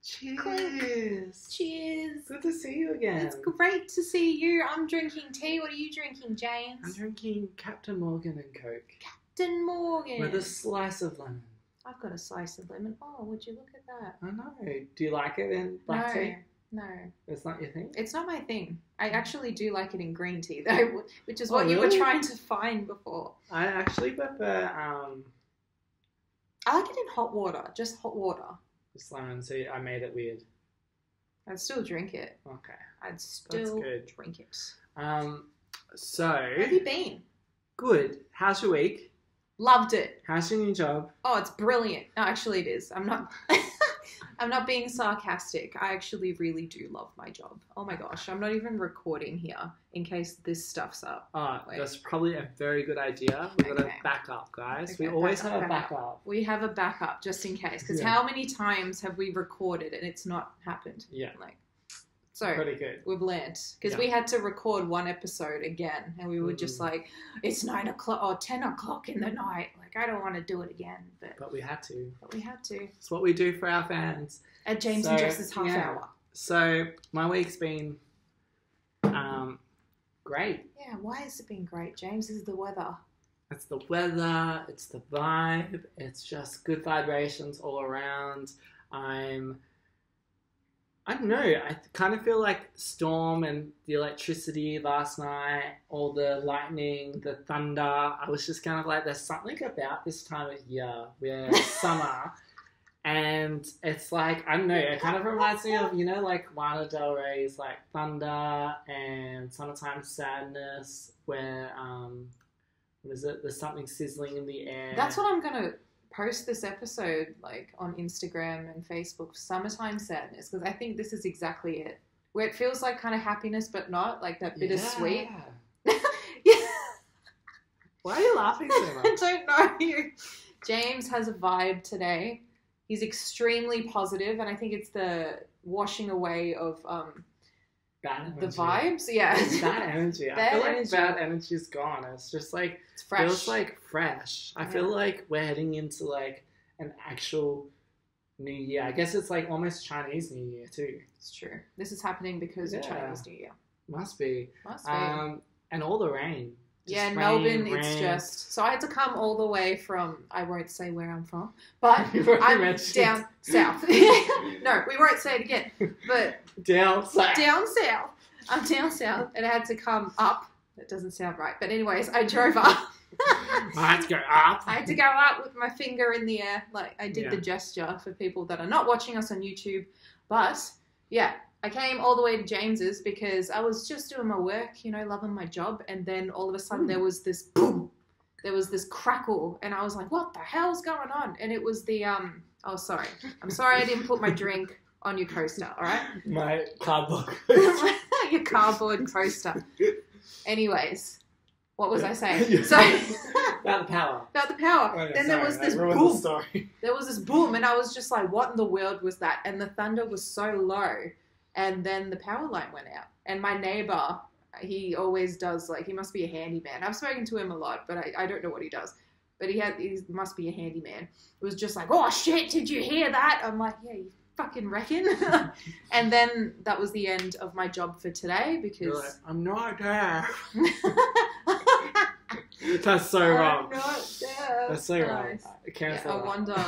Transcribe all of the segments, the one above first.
Cheers. Cheers. Good to see you again. It's great to see you. I'm drinking tea. What are you drinking, James? I'm drinking Captain Morgan and Coke. Captain Morgan. With a slice of lemon. I've got a slice of lemon. Oh, would you look at that? I know. Do you like it in black tea? No. It's not your thing? It's not my thing. I actually do like it in green tea, though, which is what you really? were trying to find before. I actually prefer I like it in hot water, just hot water. this lemon, so I made it weird. I'd still drink it. Okay. I'd still good. drink it. So... How have you been? Good. How's your week? Loved it. How's your new job? Oh, it's brilliant. No, actually it is. I'm not I'm not being sarcastic. I actually really do love my job. Oh my gosh. I'm not even recording here in case this stuff's up. Wait. That's probably a very good idea. We've got a Okay. backup, guys. Okay, we always have a backup. We have a backup just in case. Because Yeah. how many times have we recorded and it's not happened? Yeah. So Pretty good. we've learnt. Because Yeah. we had to record one episode again and we were just Mm. like, it's 9 o'clock or 10 o'clock in the night. Like, I don't want to do it again. But But we had to. we had to. It's what we do for our fans. At James So, and Jess's half yeah. hour. So my week's been great. Yeah, why has it been great, James? Is the weather. It's the weather, it's the vibe, it's just good vibrations all around. I don't know, I kind of feel like Storm and the electricity last night, all the lightning, the thunder. I was just kind of like, there's something about this time of year where summer, and it's like, I don't know, it kind of reminds me of, you know, like Lana Del Rey's like Thunder and Summertime Sadness, where, what is it? There's something sizzling in the air. That's what I'm going to post this episode like on Instagram and Facebook, Summertime Sadness, because I think this is exactly it. Where it feels like kind of happiness but not, like that bittersweet. Yeah. Yeah. Why are you laughing so I much? don't know. James has a vibe today. He's extremely positive, and I think it's the washing away of Bad the energy. vibes. Yeah. It's bad energy. I Bad feel like energy. bad energy's gone. It's just like, It's fresh. feels like fresh. I feel like we're heading into like an actual new year. I guess it's like almost Chinese New Year too. It's true. This is happening because of Yeah. Chinese New Year. Must be. Must be. And all the rain. Just Yeah, in rain, Melbourne, it's rain. just... So I had to come all the way from... I won't say where I'm from, but You've already I'm mentioned. down south. No, we won't say it again. But Down south. down south. I'm down south, and I had to come up. That doesn't sound right. But anyways, I drove up. I had to go up. I had to go up with my finger in the air. Like, I did Yeah. the gesture for people that are not watching us on YouTube. But, yeah, I came all the way to James's because I was just doing my work, you know, loving my job. And then all of a sudden there was this boom. There was this crackle. And I was like, what the hell's going on? And it was the, oh, sorry. I'm sorry I didn't put my drink on your coaster, all right? My cardboard. Your cardboard coaster. Anyways, what was I saying? Yeah. So About the power. about the power. Oh, yeah, Then there sorry, was that this ruined boom. the story. There was this boom, and I was just like, what in the world was that? And the thunder was so low, and then the power line went out. And my neighbor, he always does, like, he must be a handyman. I've spoken to him a lot, but I don't know what he does. But he must be a handyman. It was just like, oh shit, did you hear that? I'm like, yeah, you fucking reckon? And then that was the end of my job for today You're because... like, I'm not there. That's so wrong. I'm not there. That's so wrong. Nice. Cancel Yeah, I that. wonder.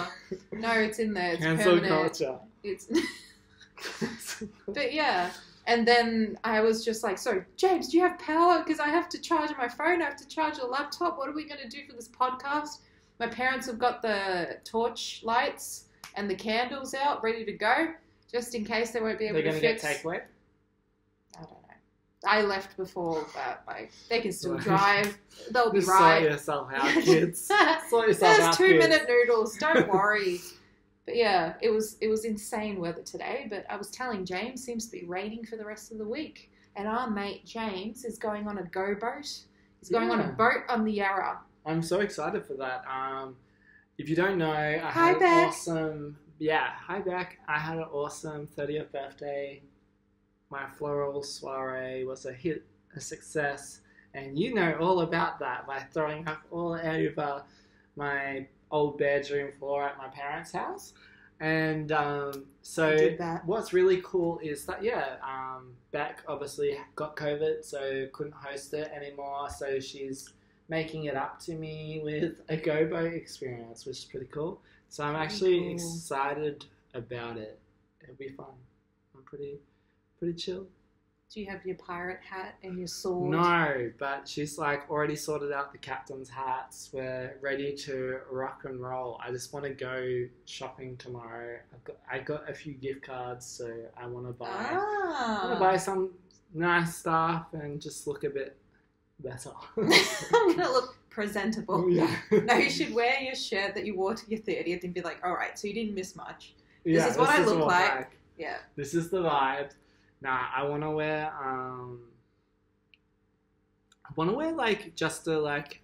No, it's in there. It's Cancel permanent. culture. It's... But yeah. And then I was just like, so, James, do you have power? Because I have to charge my phone. I have to charge a laptop. What are we going to do for this podcast? My parents have got the torch lights and the candles out ready to go, just in case they won't be able They're to going to fix. get takeaway? I don't know. I left before, but like they can still Right. drive. They'll be Just right. sort yourself out, kids. Sort yourself There's out, 2-minute kids. noodles. Don't worry. But yeah, it was insane weather today. But I was telling James seems to be raining for the rest of the week, and our mate James is going on a go boat. He's going on a Yeah. boat on the Yarra. I'm so excited for that. If you don't know, I Hi, had an Beck. awesome... Yeah, hi, Beck. I had an awesome 30th birthday. My floral soiree was a hit, a success. And you know all about that by throwing up all over my old bedroom floor at my parents' house. And I so did that. what's really cool is that, Beck obviously got COVID, so couldn't host it anymore. So she's making it up to me with a gobo experience, which is pretty cool. So I'm actually cool. excited about it. It'll be fun. I'm pretty chill. Do you have your pirate hat and your sword? No, but she's like already sorted out the captain's hats. We're ready to rock and roll. I just want to go shopping tomorrow. I got a few gift cards, so I want to buy some nice stuff and just look a bit better. I'm gonna look presentable. Yeah. No, you should wear your shirt that you wore to your 30th and be like, all right, so you didn't miss much. This is what I look like. Yeah. This is the vibe. Nah, I want to wear like just a like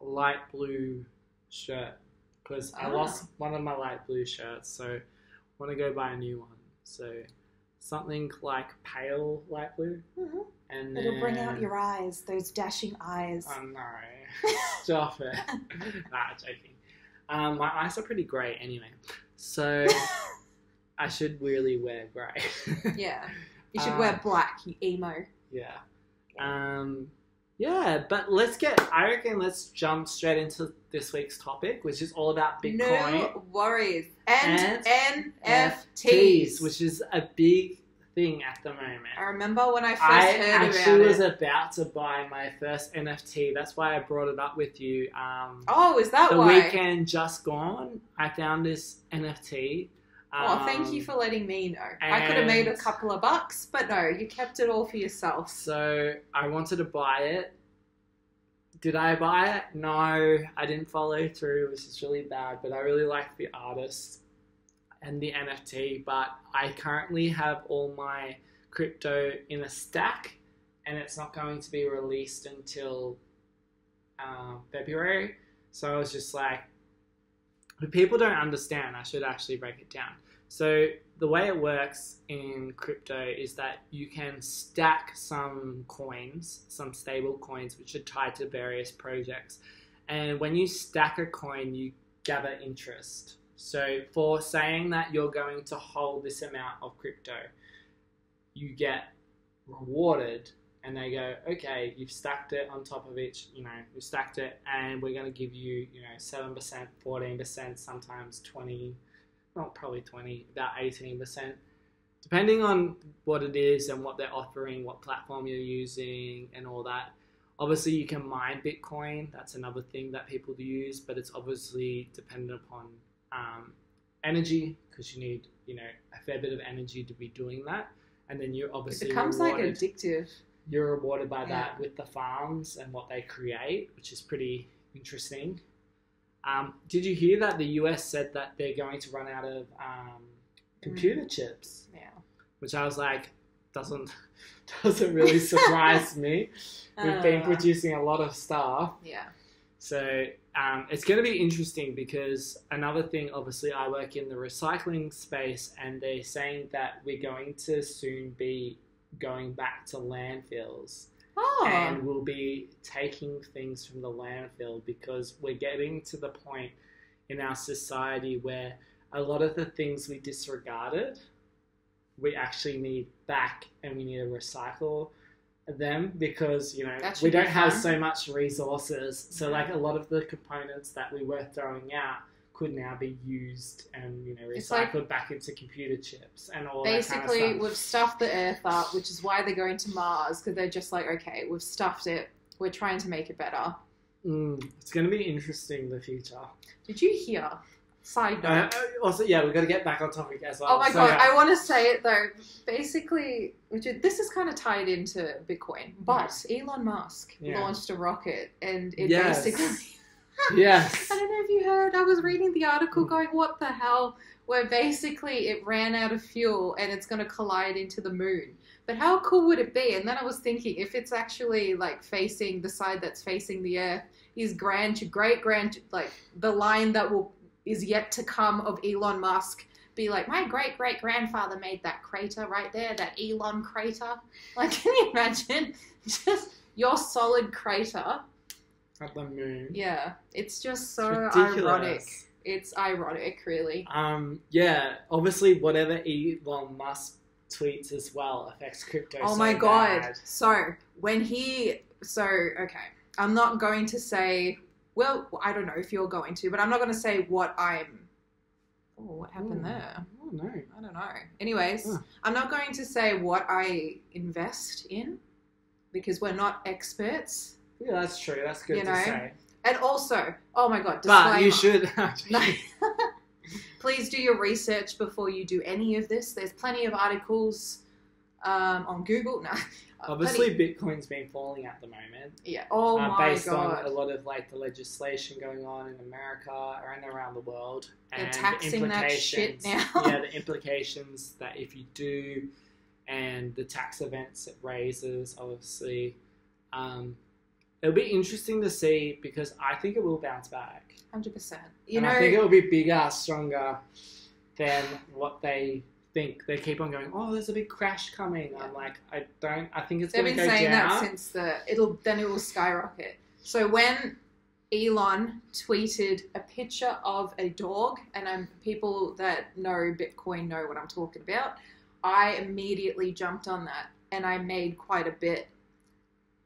light blue shirt because I lost one of my light blue shirts, so I want to go buy a new one. So something like pale light blue, and It'll bring out your eyes, those dashing eyes. Oh no, stop it! Nah, joking. My eyes are pretty grey anyway, so. I should really wear grey. Yeah. You should wear black, you emo. Yeah. But I reckon let's jump straight into this week's topic, which is all about Bitcoin. No worries. And NFTs. Which is a big thing at the moment. I remember when I first heard about it. I actually was about to buy my first NFT. That's why I brought it up with you. Is that the why? The weekend just gone, I found this NFT. Well, thank you for letting me know. I could have made a couple of bucks, but no, you kept it all for yourself. So I wanted to buy it. Did I buy it? No, I didn't follow through, which is really bad, but I really like the artist and the NFT, but I currently have all my crypto in a stack, and it's not going to be released until February. So I was just like, if people don't understand, I should actually break it down. So the way it works in crypto is that you can stack some coins, some stable coins, which are tied to various projects. And when you stack a coin, you gather interest. So for saying that you're going to hold this amount of crypto, you get rewarded. And they go, okay, you've stacked it on top of each, you stacked it, and we're going to give you, 7%, 14%, sometimes 20, well, probably 20, about 18%, depending on what it is and what they're offering, what platform you're using, and all that. Obviously, you can mine Bitcoin. That's another thing that people use, but it's obviously dependent upon energy, because you need, a fair bit of energy to be doing that. And then you're obviously it becomes rewarded. Like addictive. You're rewarded by that with the farms and what they create, which is pretty interesting. Did you hear that the US said that they're going to run out of computer chips? Yeah. Which I was like, doesn't really surprise me. We've been producing a lot of stuff. Yeah. So it's going to be interesting because another thing, obviously, I work in the recycling space, and they're saying that we're going to soon be going back to landfills. And we'll be taking things from the landfill because we're getting to the point in our society where a lot of the things we disregarded, we actually need back, and we need to recycle them because, we don't have so much resources. So like a lot of the components that we were throwing out could now be used and, recycled back into computer chips and all that kind of stuff. We've stuffed the Earth up, which is why they're going to Mars, because they're just like, okay, we've stuffed it. We're trying to make it better. It's going to be interesting in the future. Did you hear? Side note. Also, we've got to get back on topic as well. Oh my God, I want to say it though. Basically, this is kind of tied into Bitcoin, but Elon Musk launched a rocket and it basically... Yes. I don't know if you heard, I was reading the article going, what the hell? Where basically it ran out of fuel and it's going to collide into the moon. But how cool would it be? And then I was thinking, if it's actually like facing the side that's facing the Earth, his great-grand, like the line that is yet to come of Elon Musk be like, my great-great-grandfather made that crater right there, that Elon crater. Like, can you imagine? Just your solid crater. At the moon. Yeah, it's just so ironic. It's ironic, really. Yeah, obviously whatever Elon Musk tweets as well affects crypto. Oh so my god. bad. Okay. I'm not going to say, well, I don't know if you're going to, but I'm not going to say what I'm... Oh, what happened there? Oh, no. I don't know. Anyways, I'm not going to say what I invest in because we're not experts. Yeah, that's true. That's good to say. And also, oh my god, disclaimer. But you should... No. Please do your research before you do any of this. There's plenty of articles on Google. No. Obviously, Bitcoin's been falling at the moment. Yeah. Oh my god. Based on a lot of like the legislation going on in America and around the world, They're and taxing the that shit now. Yeah, the implications that if you do, and the tax events it raises, obviously, it'll be interesting to see because I think it will bounce back. 100%. I think it will be bigger, stronger than what they think. They keep on going, oh, there's a big crash coming. Yeah. I'm like, I think it's going to go down. They've been saying that since it will skyrocket. So when Elon tweeted a picture of a dog, and people that know Bitcoin know what I'm talking about, I immediately jumped on that and I made quite a bit.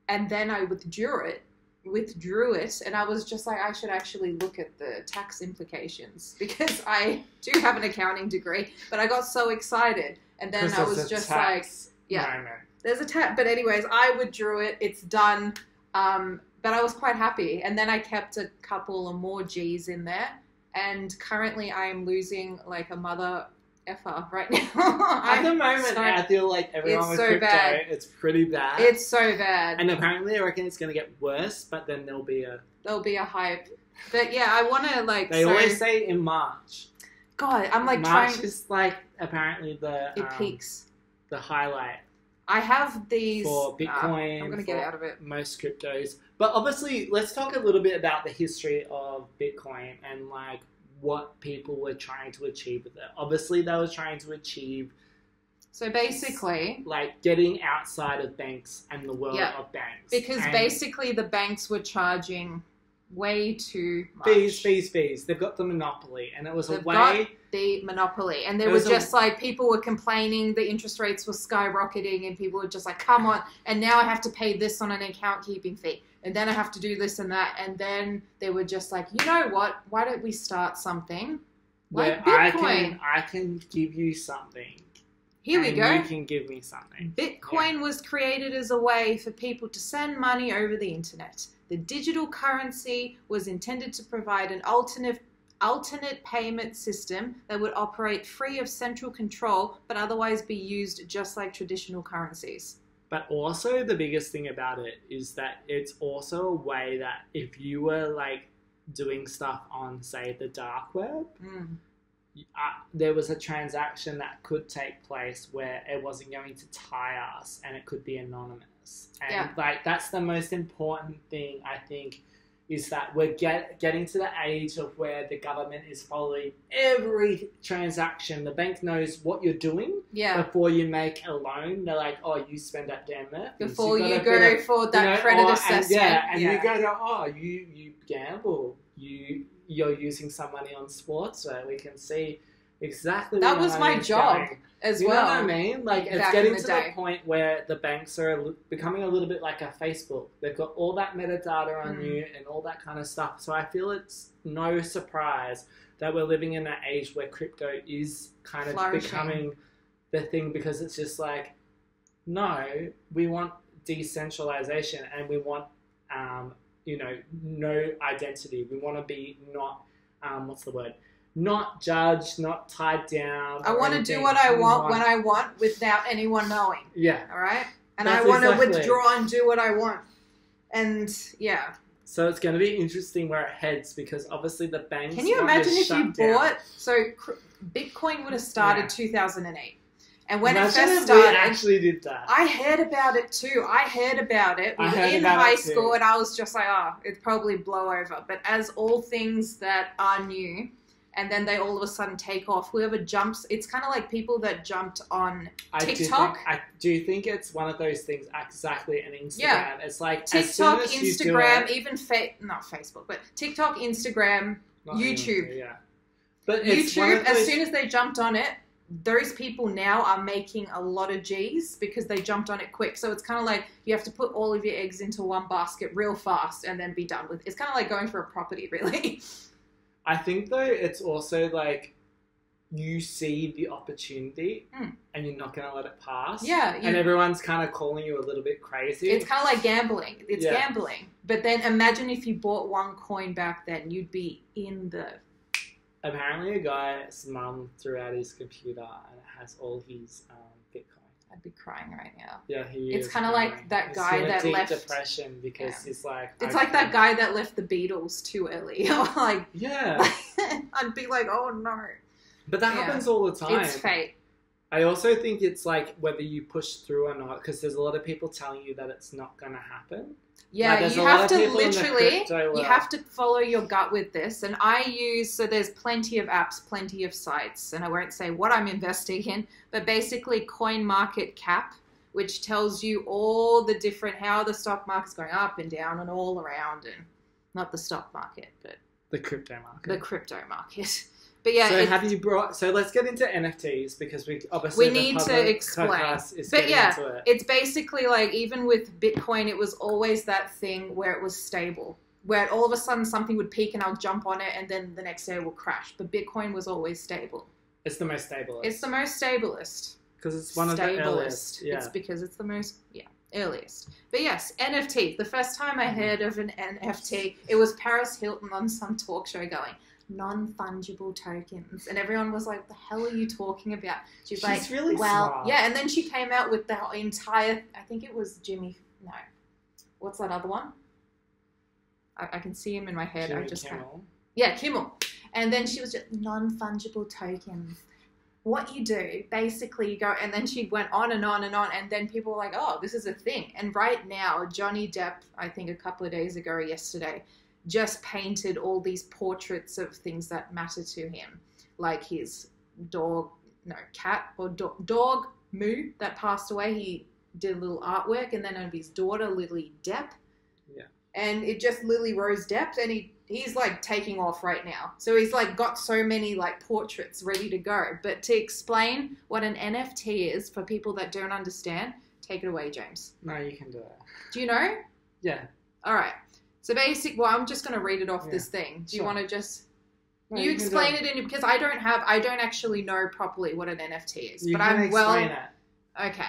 And then I withdrew it, and I was just like, I should actually look at the tax implications because I do have an accounting degree, but I got so excited, and then I was just like, yeah, there's a tax. But anyways, I withdrew it. It's done. But I was quite happy, and then I kept a couple of more G's in there, and currently I am losing like a mother effer right now. At the moment, I feel like everyone with crypto, it's pretty bad. It's so bad. And apparently I reckon it's going to get worse, but then there'll be a hype. But yeah, I want to like... They always say in March. God, I'm like March is like apparently it peaks. The highlight. I have these... For Bitcoin. I'm going to get out of it. Most cryptos. But obviously, let's talk a little bit about the history of Bitcoin and like what people were trying to achieve with it. Obviously, they were trying to achieve... So basically... like getting outside of banks and the world of banks. Because basically the banks were charging way too much. Fees. They've got the monopoly. And it was They've got the monopoly. And there was just like, people were complaining the interest rates were skyrocketing and people were just like, come on. And now I have to pay this on an account keeping fee. And then I have to do this and that. And then they were just like, you know what? Why don't we start something like Bitcoin? I can give you something. Here we go. You can give me something. Bitcoin was created as a way for people to send money over the internet. The digital currency was intended to provide an alternate payment system that would operate free of central control, but otherwise be used just like traditional currencies. But also the biggest thing about it is that it's also a way that if you were like doing stuff on, say, the dark web, there was a transaction that could take place where it wasn't going to tie us and it could be anonymous. And like that's the most important thing, I think, is that we're getting to the age of where the government is following every transaction. The bank knows what you're doing before you make a loan. They're like, oh, you spend that damn Murphy. Before you go for that credit assessment. And you go to, oh, you gamble. You're using some money on sports, so we can see exactly that was my job as well. You know what I mean? Like it's getting to the point where the banks are becoming a little bit like a Facebook. They've got all that metadata on you and all that kind of stuff. So I feel it's no surprise that we're living in that age where crypto is kind of becoming the thing, because it's just like, no, we want decentralization and we want no identity. We want to be not not judged, not tied down. I want to do what I want when I want without anyone knowing. Yeah. All right? And I want to withdraw and do what I want. And, yeah. So it's going to be interesting where it heads, because obviously the banks... Can you imagine if you bought... So Bitcoin would have started 2008. And when it first started... we actually did that. I heard about it too. I heard about it. We were in high school and I was just like, oh, it'd probably blow over. But as all things that are new... and then they all of a sudden take off. Whoever jumps, it's kind of like people that jumped on TikTok. I do think it's one of those things, exactly, and Instagram. Yeah. It's like TikTok, as soon as Instagram, even not Facebook, but TikTok, Instagram, YouTube. But it's one YouTube, of as those- soon as they jumped on it, those people now are making a lot of G's because they jumped on it quick. So it's kind of like you have to put all of your eggs into one basket real fast and then be done with it. It's kind of like going for a property, really. I think though it's also like you see the opportunity and you're not going to let it pass. Yeah. And everyone's kind of calling you a little bit crazy. It's kind of like gambling. It's gambling. But then imagine if you bought one coin back then, you'd be in the... Apparently a guy's mum threw out his computer and it has all his Bitcoin. I'd be crying right now. Yeah, he It's is. kind of like that guy in a that deep left... depression because he's like... It's like that guy that left the Beatles too early. Like, yeah. I'd be like, oh no. But that happens all the time. It's fate. I also think it's like whether you push through or not, because there's a lot of people telling you that it's not going to happen. Yeah, like, you have to literally, you have to follow your gut with this. And so there's plenty of apps, plenty of sites, and I won't say what I'm investing in, but basically CoinMarketCap, which tells you all the different, how the stock market's going up and down and all around, and not the stock market, but the crypto market. The crypto market. But yeah, so let's get into NFTs because we obviously need to explain. But yeah, it's basically like even with Bitcoin, it was always that thing where it was stable, where all of a sudden something would peak and I'll jump on it and then the next day it will crash. But Bitcoin was always stable. It's the most stablest. It's the most stablest. Because it's one of the earliest. Yeah. It's because it's the most, earliest. But yes, NFT. The first time I heard of an NFT, it was Paris Hilton on some talk show going, non-fungible tokens, and everyone was like, the hell are you talking about? She's like, really smart. Yeah, and then she came out with the entire, I think it was what's that other one? I can see him in my head. Kimmel. Kimmel. And then she was just non-fungible tokens. What you do, basically you go, and then she went on and on and on, and then people were like, oh, this is a thing. And right now, Johnny Depp, I think a couple of days ago or yesterday, just painted all these portraits of things that matter to him, like his dog Moo that passed away. He did a little artwork, and then of his daughter Lily Depp. Yeah. And it just Lily Rose Depp, and he's like taking off right now. So he's like got so many like portraits ready to go. But to explain what an NFT is for people that don't understand, take it away, James. No, you can do it. Do you know? Yeah. All right. So I'm just going to read it off this thing. Do you want to just... No, you explain it because I don't actually know properly what an NFT is. But I'm explain it. Okay.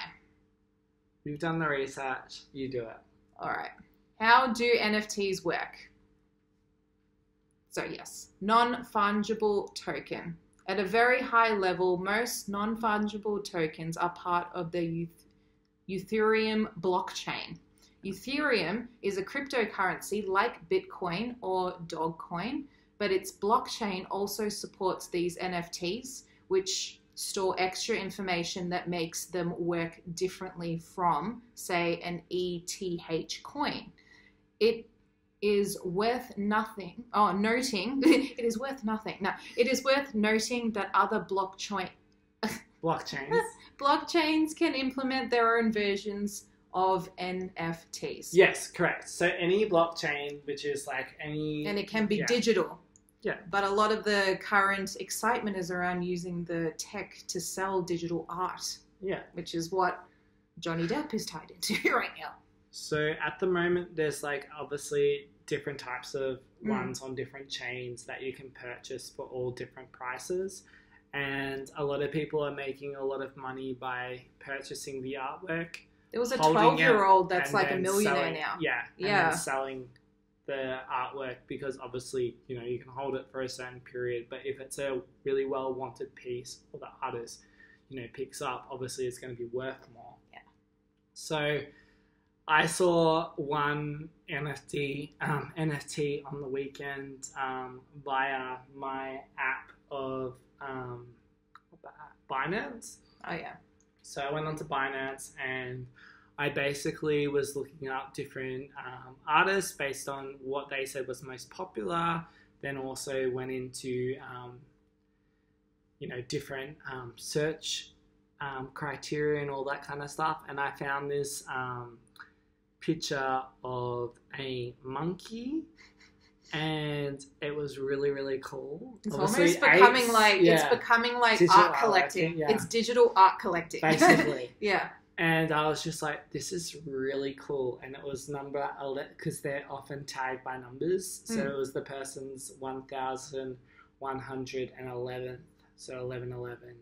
You've done the research. You do it. All right. How do NFTs work? So yes, non-fungible token. At a very high level, most non-fungible tokens are part of the Ethereum blockchain. Ethereum is a cryptocurrency like Bitcoin or Dogecoin, but its blockchain also supports these NFTs, which store extra information that makes them work differently from, say, an ETH coin. It is worth nothing. Oh, noting, it is worth nothing. No, it is worth noting that other blockchains can implement their own versions of NFTs. Yes, correct. So any blockchain, which is like any... And it can be digital. Yeah. But a lot of the current excitement is around using the tech to sell digital art. Yeah. Which is what Johnny Depp is tied into right now. So at the moment, there's like obviously different types of ones on different chains that you can purchase for all different prices. And a lot of people are making a lot of money by purchasing the artwork. There was a 12-year-old that's like a millionaire selling, now. Yeah. And then selling the artwork because obviously, you know, you can hold it for a certain period. But if it's a really well-wanted piece or the artist, you know, picks up, obviously it's going to be worth more. Yeah. So I saw one NFT on the weekend via my app of Binance. Oh, yeah. So I went onto Binance and I basically was looking up different artists based on what they said was most popular. Then also went into, different search criteria and all that kind of stuff. And I found this picture of a monkey and it was really, really cool. It's Obviously, almost becoming apes, like yeah, it's becoming like digital art collecting. yeah. It's digital art collecting, basically. Yeah. And I was just like, this is really cool. And it was number 11, because they're often tagged by numbers. So it was the person's 1,111th, so 1111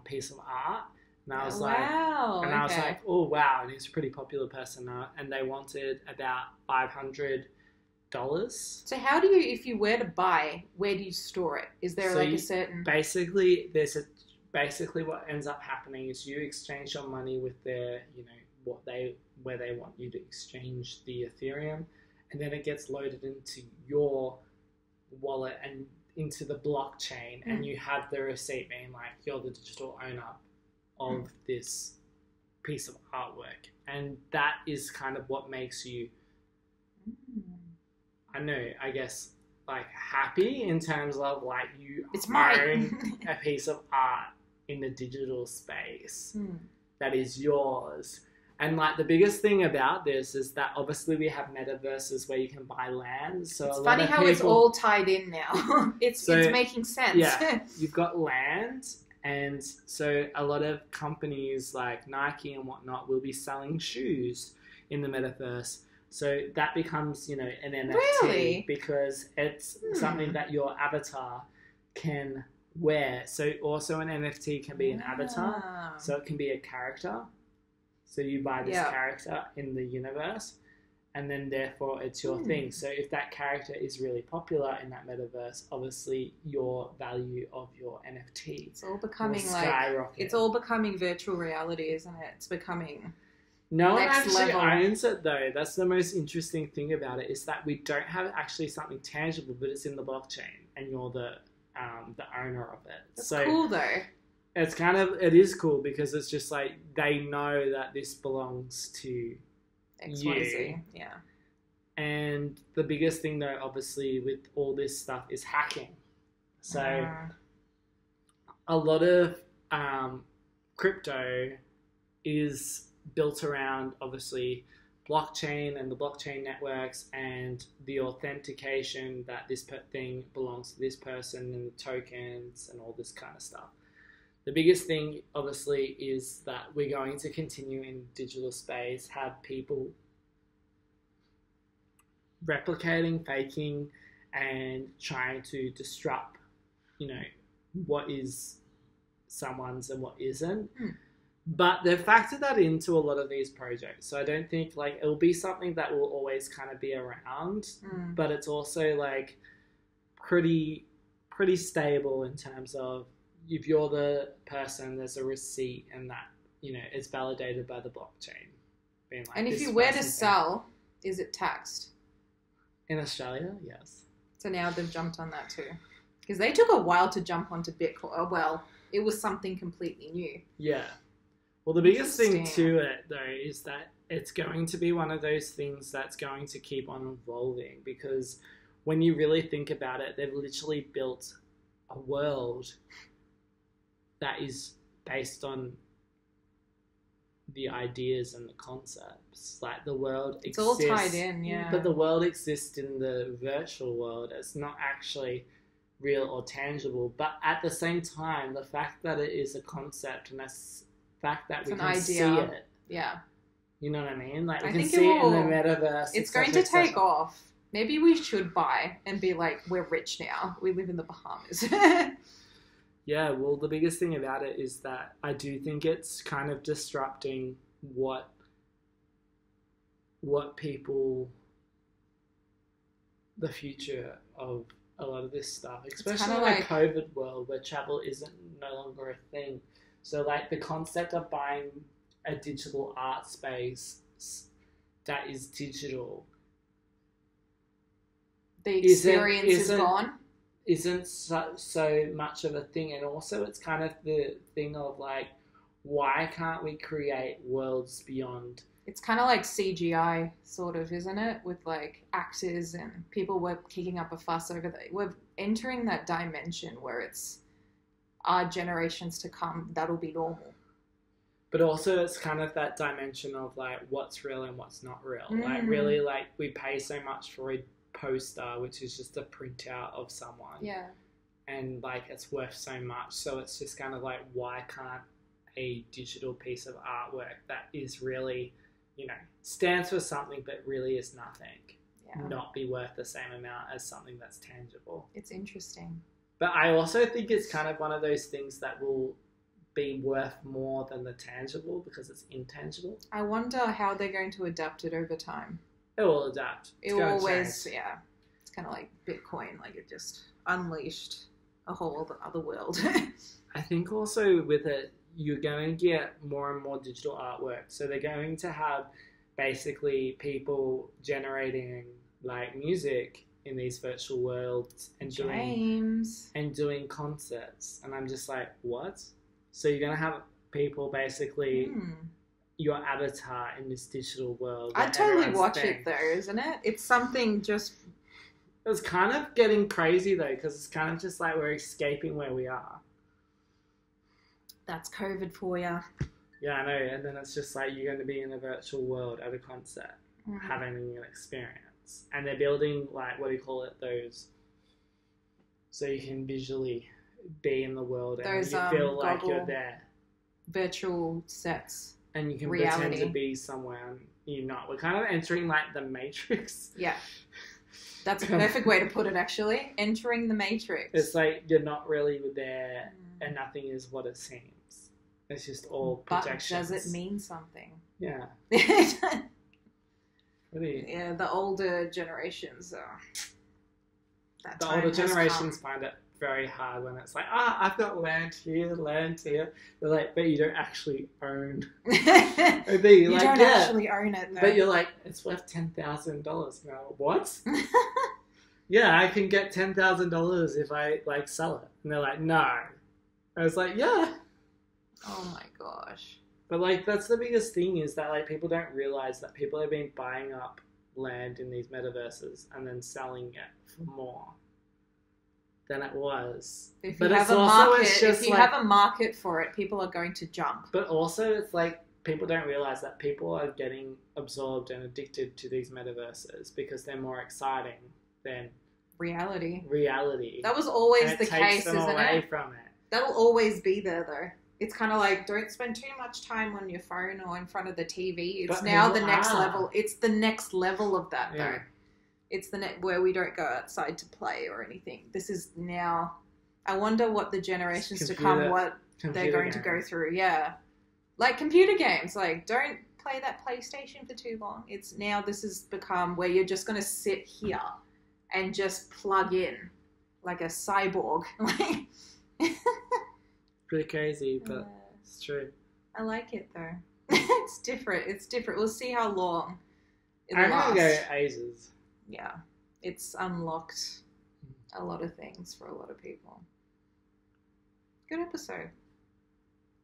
piece of art. And I was wow. I was like, oh wow. And he's a pretty popular person. And they wanted about $500. So how do you, if you were to buy, where do you store it? Is there like a certain... Basically, basically what ends up happening is you exchange your money with their, where they want you to exchange the Ethereum, and then it gets loaded into your wallet and into the blockchain, and you have the receipt being like, you're the digital owner of this piece of artwork. And that is kind of what makes you, I guess, like happy in terms of like you own a piece of art in the digital space that is yours. And like the biggest thing about this is that obviously we have metaverses where you can buy land. So it's funny how it's all tied in now. It's making sense. Yeah, you've got land, and so a lot of companies like Nike and whatnot will be selling shoes in the metaverse. So that becomes, an NFT because it's something that your avatar can wear. So also an NFT can be an avatar. So it can be a character. So you buy this character in the universe, and then therefore it's your thing. So if that character is really popular in that metaverse, obviously your value of your NFT it's all becoming skyrocket. It's all becoming virtual reality, isn't it? It's becoming... No one actually owns it though. That's the most interesting thing about it, is that we don't have actually something tangible, but it's in the blockchain, and you're the owner of it. That's cool though. It is cool because it's just like they know that this belongs to XYZ. Yeah. And the biggest thing though, obviously, with all this stuff is hacking. So a lot of crypto is built around obviously blockchain and the blockchain networks and the authentication that this thing belongs to this person and the tokens and all this kind of stuff. The biggest thing obviously is that we're going to continue in digital space, have people replicating, faking, and trying to disrupt, what is someone's and what isn't. But they've factored that into a lot of these projects. So I don't think it'll be something that will always kind of be around, but it's also like pretty stable in terms of if you're the person, there's a receipt and that, it's validated by the blockchain. Being like, and if you were to sell, is it taxed? In Australia, yes. So now they've jumped on that too. Because they took a while to jump onto Bitcoin. Well, it was something completely new. Yeah. Well, the biggest thing to it, though, is that it's going to be one of those things that's going to keep on evolving, because when you really think about it, they've literally built a world that is based on the ideas and the concepts. Like the world exists. It's all tied in, yeah. But the world exists in the virtual world. It's not actually real or tangible. But at the same time, the fact that it is a concept and that's fact that we can see it. Yeah. You know what I mean? Like we can see it in the metaverse. It's going to take off. Maybe we should buy and be like, we're rich now. We live in the Bahamas. Yeah, well, the biggest thing about it is that I do think it's kind of disrupting what people, the future of a lot of this stuff, especially in a COVID world where travel isn't no longer a thing. So like the concept of buying a digital art space that is digital, the experience is gone. Isn't so much of a thing. And also it's kind of the thing of like, why can't we create worlds beyond? It's kind of like CGI sort of, isn't it? With like actors and people were kicking up a fuss over that. We're entering that dimension where it's our generations to come, that'll be normal. But also it's kind of that dimension of like what's real and what's not real. Like really, like we pay so much for a poster, which is just a printout of someone. Yeah. And like it's worth so much. So it's just kind of like, why can't a digital piece of artwork that is really, you know, stands for something but really is nothing, not be worth the same amount as something that's tangible? It's interesting. But I also think it's kind of one of those things that will be worth more than the tangible because it's intangible. I wonder how they're going to adapt it over time. It will adapt. It will always, yeah. It's kind of like Bitcoin, like it just unleashed a whole other world. I think also with it, you're going to get more and more digital artwork. So they're going to have basically people generating like music in these virtual worlds and doing concerts. And I'm just like, what? So you're going to have people basically your avatar in this digital world. I'd totally watch it though, isn't it? It's something just... It's kind of getting crazy though, because it's kind of just like we're escaping where we are. That's COVID for you. Yeah, I know. And then it's just like you're going to be in a virtual world at a concert, having an experience. And they're building like, what do you call it? Those, so you can visually be in the world and you feel like you're there. Virtual sets. And you can pretend to be somewhere and you're not. We're kind of entering like the Matrix. Yeah. That's a perfect way to put it, actually. Entering the Matrix. It's like you're not really there and nothing is what it seems. It's just all projections. But does it mean something? Yeah. Yeah, the older generations are... The older generations find it very hard when it's like, I've got land here. They're like, but you don't actually own. You don't actually own it, though. But you're like, it's worth $10,000. No, what? Yeah, I can get $10,000 if I like sell it. And they're like, no. I was like, yeah. Oh my gosh. But like, that's the biggest thing is that like people don't realize that people have been buying up land in these metaverses and then selling it for more than it was. If you have a market for it, people are going to jump. But also it's like people don't realize that people are getting absorbed and addicted to these metaverses because they're more exciting than reality. That was always the case, isn't it? From it. That will always be there though. It's kind of like, don't spend too much time on your phone or in front of the TV. It's now the next level. It's the next level of that though. It's where we don't go outside to play or anything. This is now... I wonder what the generations to come, what they're going to go through. Yeah. Like computer games. Like, don't play that PlayStation for too long. It's now, this has become where you're just going to sit here and just plug in like a cyborg. Pretty crazy, but it's true. I like it though. It's different. We'll see how long it lasts. I'm going to go ages. Yeah, it's unlocked a lot of things for a lot of people. Good episode.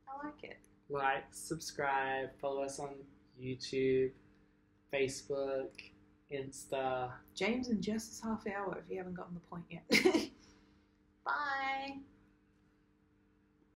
I like it. Like, subscribe, follow us on YouTube, Facebook, Insta. James and Jess's half hour if you haven't gotten the point yet. Bye.